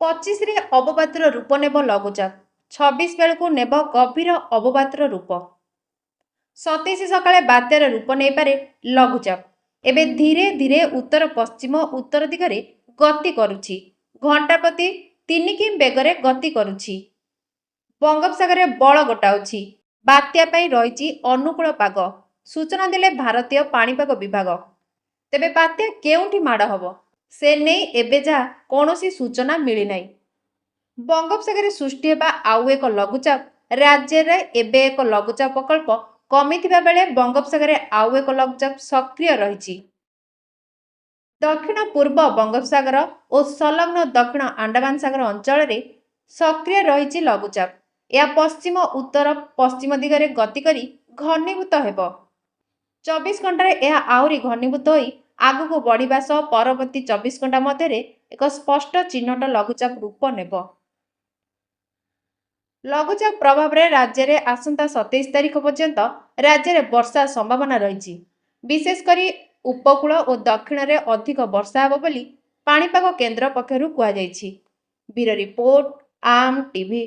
25 ଅବପାତର ରୂପ ନେବ ଲଘୁଚାପ, 26 ବେଳକୁ ନେବ ଗଭୀର ଅବପାତର ରୂପ, 27 ସକାଳେ ବାତ୍ୟାର ରୂପ ନେଇପାରେ ଲଘୁଚାପ। ଏବେ ଧୀରେ ଧୀରେ ଉତ୍ତର ପଶ୍ଚିମ ଉତ୍ତର ଦିଗରେ ଗତି କରୁଛି, ଘଣ୍ଟା ପ୍ରତି 3 କି ବେଗରେ ଗତି କରୁଛି। ବଙ୍ଗୋପସାଗରରେ ବଳ ଗୋଟାଉଛି, ବାତ୍ୟା ପାଇଁ ରହିଛି ଅନୁକୂଳ ପାଗ, ସୂଚନା ଦେଲେ ଭାରତୀୟ ପାଣିପାଗ ବିଭାଗ। ତେବେ ବାତ୍ୟା କେଉଁଠି ମାଡ଼ ହେବ ସେ ନେଇ ଏବେ ଯାହା କୌଣସି ସୂଚନା ମିଳିନାହିଁ। ବଙ୍ଗୋପସାଗରରେ ସୃଷ୍ଟି ହେବା ଆଉ ଏକ ଲଘୁଚାପ, ରାଜ୍ୟରେ ଏବେ ଏକ ଲଘୁଚାପ ପ୍ରକଳ୍ପ କମିଥିବା ବେଳେ ବଙ୍ଗୋପସାଗରରେ ଆଉ ଏକ ଲଘୁଚାପ ସକ୍ରିୟ ରହିଛି। ଦକ୍ଷିଣ ପୂର୍ବ ବଙ୍ଗୋପସାଗର ଓ ସଂଲଗ୍ନ ଦକ୍ଷିଣ ଆଣ୍ଡାମାନ ସାଗର ଅଞ୍ଚଳରେ ସକ୍ରିୟ ରହିଛି ଲଘୁଚାପ। ଏହା ପଶ୍ଚିମ ଉତ୍ତର ପଶ୍ଚିମ ଦିଗରେ ଗତି କରି ଘନୀଭୂତ ହେବ। 24 ଘଣ୍ଟାରେ ଏହା ଆହୁରି ଘନୀଭୂତ ହୋଇ ଆଗକୁ ବଢ଼ିବା ସହ ପରବର୍ତ୍ତୀ 24 ଘଣ୍ଟା ମଧ୍ୟରେ ଏକ ସ୍ପଷ୍ଟ ଚିହ୍ନଟ ଲଘୁଚାପ ରୂପ ନେବ। ଲଘୁଚାପ ପ୍ରଭାବରେ ରାଜ୍ୟରେ ଆସନ୍ତା 27 ତାରିଖ ପର୍ଯ୍ୟନ୍ତ ରାଜ୍ୟରେ ବର୍ଷା ସମ୍ଭାବନା ରହିଛି। ବିଶେଷ କରି ଉପକୂଳ ଓ ଦକ୍ଷିଣରେ ଅଧିକ ବର୍ଷା ହେବ ବୋଲି ପାଣିପାଗ କେନ୍ଦ୍ର ପକ୍ଷରୁ କୁହାଯାଇଛି। ବ୍ୟୁରୋ ରିପୋର୍ଟ, ଆମ ଟିଭି।